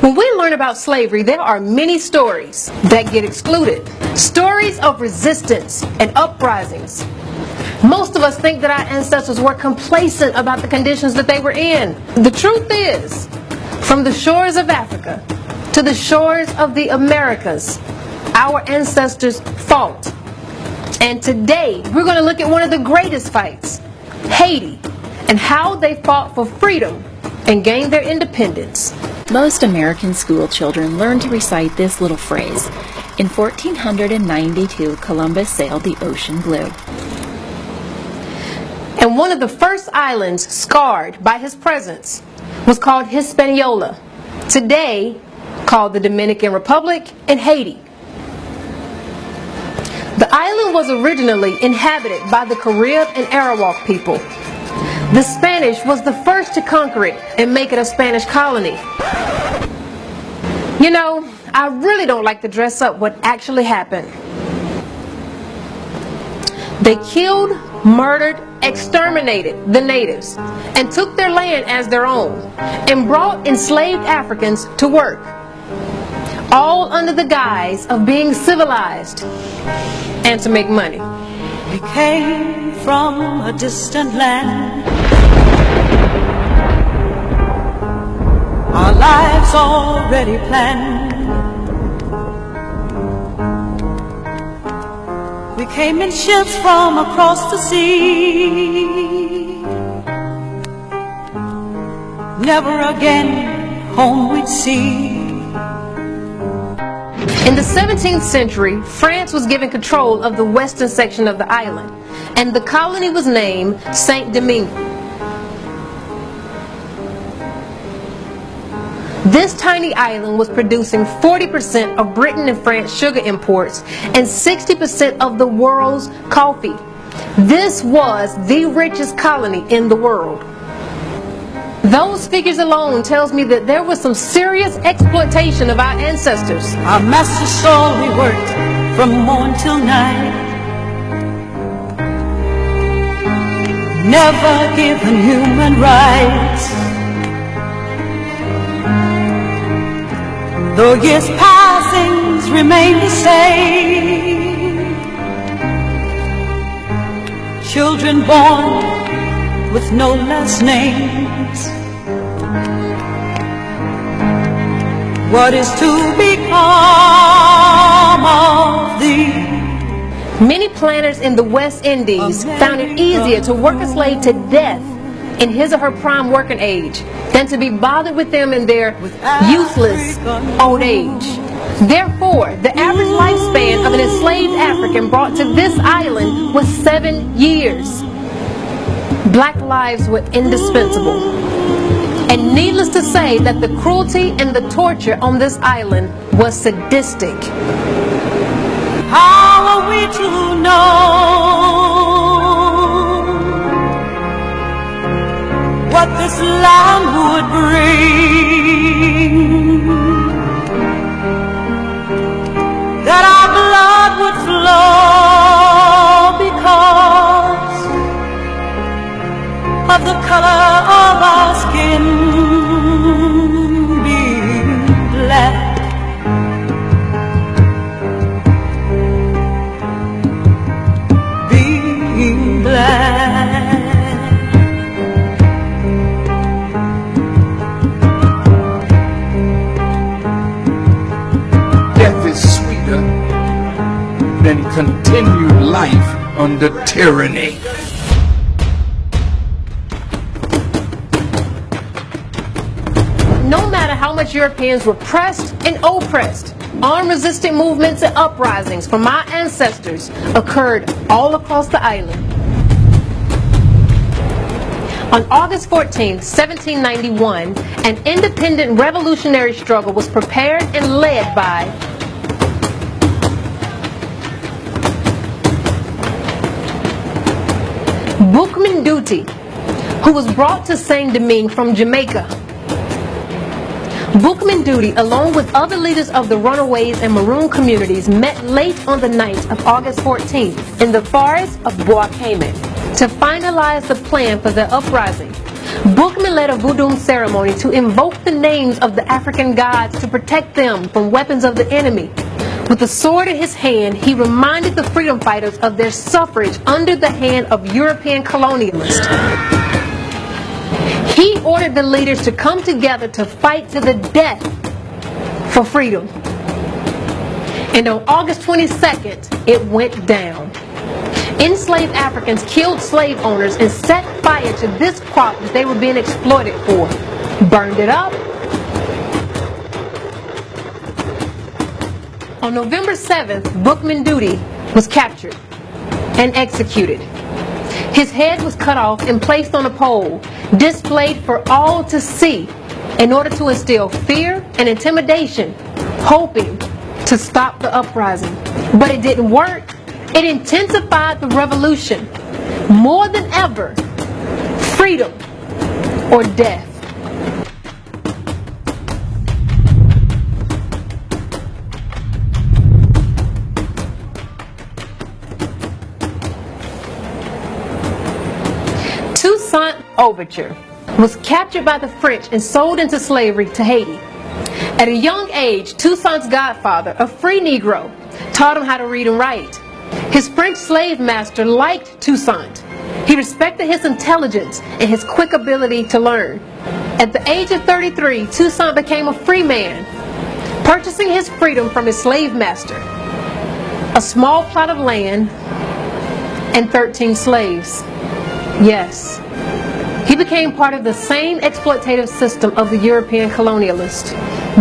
When we learn about slavery, there are many stories that get excluded. Stories of resistance and uprisings. Most of us think that our ancestors were complacent about the conditions that they were in. The truth is, from the shores of Africa to the shores of the Americas, our ancestors fought. And today, we're going to look at one of the greatest fights, Haiti, and how they fought for freedom and gained their independence. Most American school children learn to recite this little phrase. In 1492, Columbus sailed the ocean blue. And one of the first islands scarred by his presence was called Hispaniola, today called the Dominican Republic and Haiti. The island was originally inhabited by the Carib and Arawak people. The Spanish was the first to conquer it and make it a Spanish colony. You know, I really don't like to dress up what actually happened. They killed, murdered, exterminated the natives and took their land as their own and brought enslaved Africans to work, all under the guise of being civilized and to make money. We came from a distant land. Our lives already planned. We came in ships from across the sea. Never again home we'd see. In the 17th century, France was given control of the western section of the island, and the colony was named Saint-Domingue. This tiny island was producing 40% of Britain and France sugar imports and 60% of the world's coffee. This was the richest colony in the world. Those figures alone tells me that there was some serious exploitation of our ancestors. Our masters saw we worked from morn till night, never given human rights. Though years passings remain the same, children born with no last names. What is to become of thee? Many planters in the West Indies found it easier to work a slave to death in his or her prime working age than to be bothered with them in their useless old age. Therefore, the average lifespan of an enslaved African brought to this island was 7 years. Black lives were indispensable. And needless to say that the cruelty and the torture on this island was sadistic. How are we to know what this land would bring? That our blood would flow because of the color of our skin being black. Being black. Death is sweeter than continued life under tyranny. No matter how much Europeans were pressed and oppressed, armed resistant movements and uprisings from our ancestors occurred all across the island. On August 14, 1791, an independent revolutionary struggle was prepared and led by Boukman Duty, who was brought to Saint-Domingue from Jamaica. Boukman Duty, along with other leaders of the runaways and maroon communities, met late on the night of August 14th in the forest of Bois Cayman to finalize the plan for the uprising. Bookman led a voodoo ceremony to invoke the names of the African gods to protect them from weapons of the enemy. With a sword in his hand, he reminded the freedom fighters of their suffrage under the hand of European colonialists. He ordered the leaders to come together to fight to the death for freedom. And on August 22nd, it went down. Enslaved Africans killed slave owners and set fire to this crop that they were being exploited for. Burned it up. On November 7th, Bookman Duty was captured and executed. His head was cut off and placed on a pole, displayed for all to see in order to instill fear and intimidation, hoping to stop the uprising. But it didn't work. It intensified the revolution. More than ever, freedom or death. Toussaint Overture was captured by the French and sold into slavery to Haiti. At a young age, Toussaint's godfather, a free Negro, taught him how to read and write. His French slave master liked Toussaint. He respected his intelligence and his quick ability to learn. At the age of 33, Toussaint became a free man, purchasing his freedom from his slave master, a small plot of land, and 13 slaves. Yes, he became part of the same exploitative system of the European colonialists,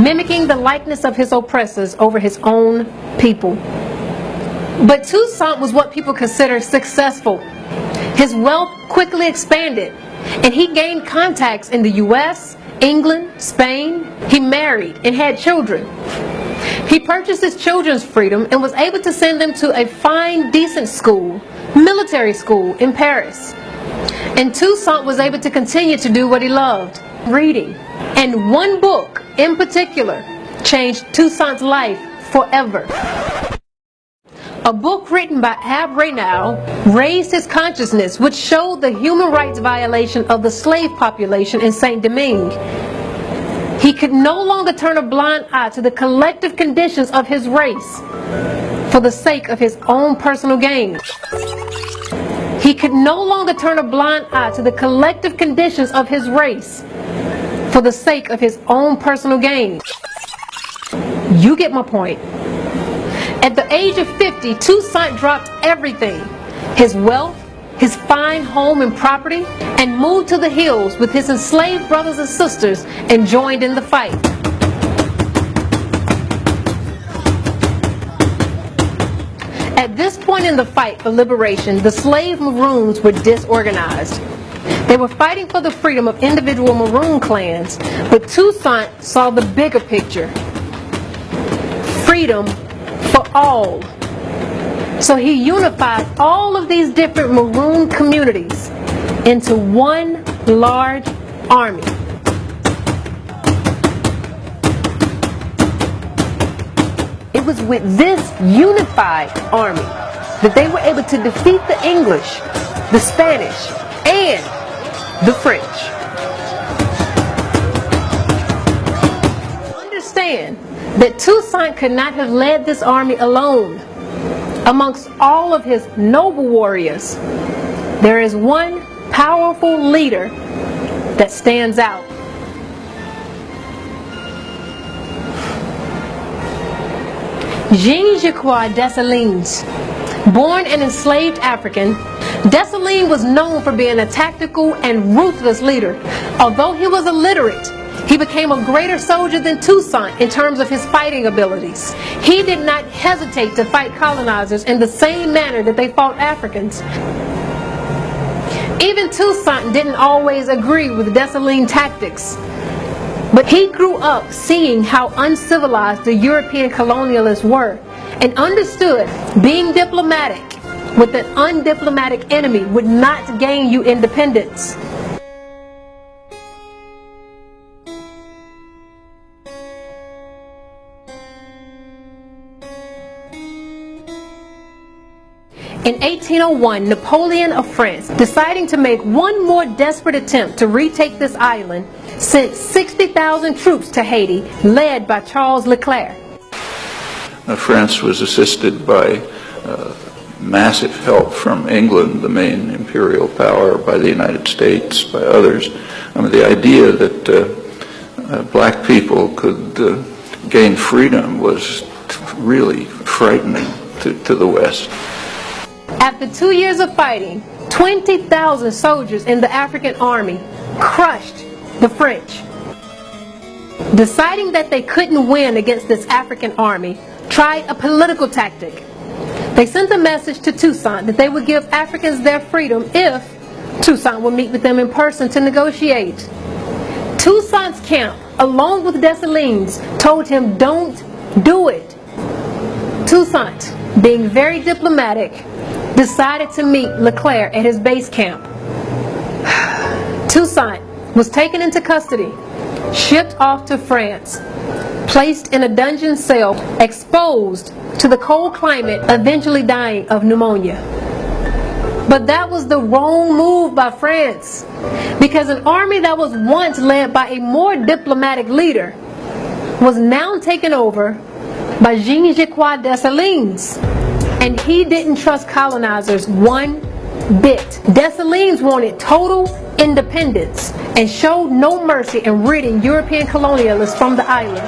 mimicking the likeness of his oppressors over his own people. But Toussaint was what people consider successful. His wealth quickly expanded, and he gained contacts in the US, England, Spain. He married and had children. He purchased his children's freedom and was able to send them to a fine, decent school, military school in Paris. And Toussaint was able to continue to do what he loved, reading. And one book in particular changed Toussaint's life forever. A book written by Ab Raynal raised his consciousness, which showed the human rights violation of the slave population in Saint-Domingue. He could no longer turn a blind eye to the collective conditions of his race for the sake of his own personal gain. He could no longer turn a blind eye to the collective conditions of his race for the sake of his own personal gain. You get my point. At the age of 50, Toussaint dropped everything, his wealth, his fine home and property, and moved to the hills with his enslaved brothers and sisters and joined in the fight. At this point in the fight for liberation, the slave Maroons were disorganized. They were fighting for the freedom of individual Maroon clans, but Toussaint saw the bigger picture. Freedom for all. So he unified all of these different Maroon communities into one large army. It was with this unified army that they were able to defeat the English, the Spanish, and the French. Understand that Toussaint could not have led this army alone. Amongst all of his noble warriors, there is one powerful leader that stands out. Jean-Jacques Dessalines. Born an enslaved African, Dessalines was known for being a tactical and ruthless leader. Although he was illiterate, he became a greater soldier than Toussaint in terms of his fighting abilities. He did not hesitate to fight colonizers in the same manner that they fought Africans. Even Toussaint didn't always agree with Dessalines' tactics. But he grew up seeing how uncivilized the European colonialists were and understood being diplomatic with an undiplomatic enemy would not gain you independence. In 1801, Napoleon of France, deciding to make one more desperate attempt to retake this island, sent 60,000 troops to Haiti, led by Charles Leclerc. France was assisted by massive help from England, the main imperial power, by the United States, by others. I mean, the idea that black people could gain freedom was really frightening to the West. After 2 years of fighting, 20,000 soldiers in the African army crushed the French. Deciding that they couldn't win against this African army, tried a political tactic. They sent a message to Toussaint that they would give Africans their freedom if Toussaint would meet with them in person to negotiate. Toussaint's camp, along with Dessalines, told him, "Don't do it." Toussaint, being very diplomatic, decided to meet Leclerc at his base camp. Toussaint was taken into custody, shipped off to France, placed in a dungeon cell, exposed to the cold climate, eventually dying of pneumonia. But that was the wrong move by France, because an army that was once led by a more diplomatic leader was now taken over by Jean-Jacques Dessalines, and he didn't trust colonizers one bit. Dessalines wanted total independence and showed no mercy in ridding European colonialists from the island.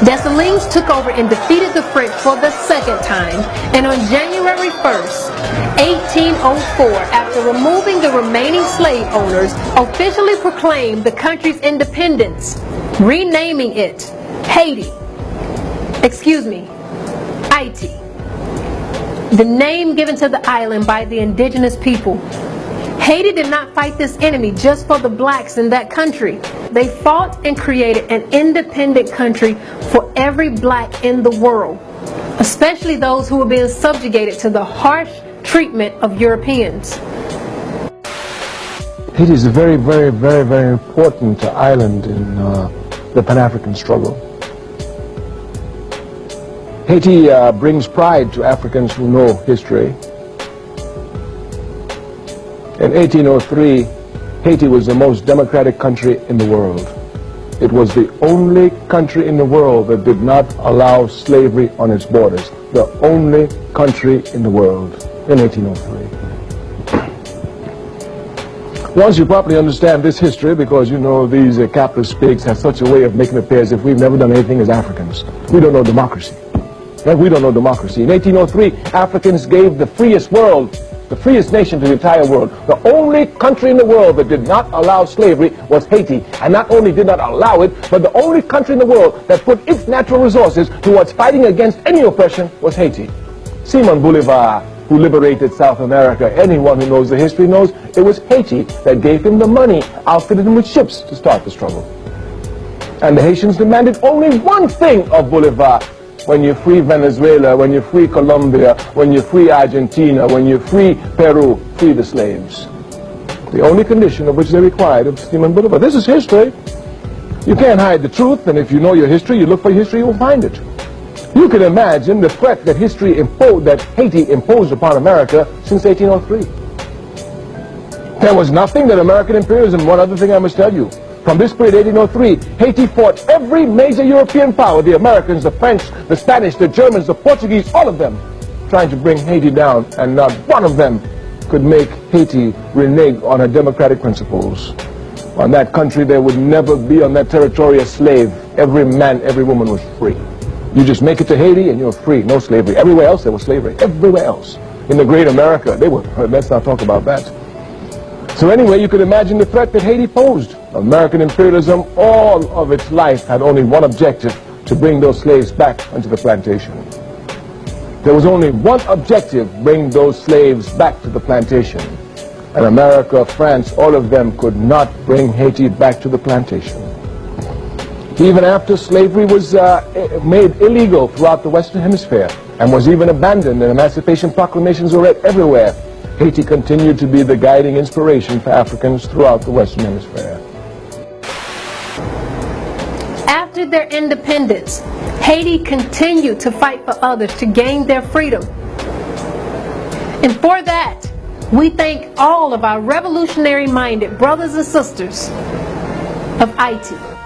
Dessalines took over and defeated the French for the second time, and on January 1st, 1804, after removing the remaining slave owners, officially proclaimed the country's independence, renaming it Haiti. Haiti. The name given to the island by the indigenous people. Haiti did not fight this enemy just for the blacks in that country. They fought and created an independent country for every black in the world, especially those who were being subjugated to the harsh treatment of Europeans. Haiti is a very, very, very, very important island in the Pan-African struggle. Haiti brings pride to Africans who know history. In 1803, Haiti was the most democratic country in the world. It was the only country in the world that did not allow slavery on its borders. The only country in the world in 1803. Once you properly understand this history, because you know these capitalist pigs have such a way of making it appear as if we've never done anything as Africans. We don't know democracy. Right? We don't know democracy. In 1803, Africans gave the freest world, the freest nation to the entire world. The only country in the world that did not allow slavery was Haiti. And not only did not allow it, but the only country in the world that put its natural resources towards fighting against any oppression was Haiti. Simon Bolivar, who liberated South America, anyone who knows the history knows it was Haiti that gave him the money, outfitted him with ships to start the struggle. And the Haitians demanded only one thing of Bolivar. When you free Venezuela, when you free Colombia, when you free Argentina, when you free Peru, free the slaves. The only condition of which they required of Simon Bolivar. This is history. You can't hide the truth, and if you know your history, you look for history, you'll find it. You can imagine the threat that that Haiti imposed upon America since 1803. There was nothing that American imperialism, one other thing I must tell you. From this period, 1803, Haiti fought every major European power, the Americans, the French, the Spanish, the Germans, the Portuguese, all of them, trying to bring Haiti down, and not one of them could make Haiti renege on her democratic principles. On that country, there would never be on that territory a slave. Every man, every woman was free. You just make it to Haiti and you're free, no slavery. Everywhere else there was slavery, everywhere else. In the great America, they were, let's not talk about that. So anyway, you could imagine the threat that Haiti posed. American imperialism, all of its life, had only one objective: to bring those slaves back onto the plantation. There was only one objective: bring those slaves back to the plantation. And America, France, all of them could not bring Haiti back to the plantation. Even after slavery was made illegal throughout the Western Hemisphere and was even abandoned and emancipation proclamations were read everywhere, Haiti continued to be the guiding inspiration for Africans throughout the Western Hemisphere. After their independence, Haiti continued to fight for others to gain their freedom. And for that, we thank all of our revolutionary-minded brothers and sisters of IT.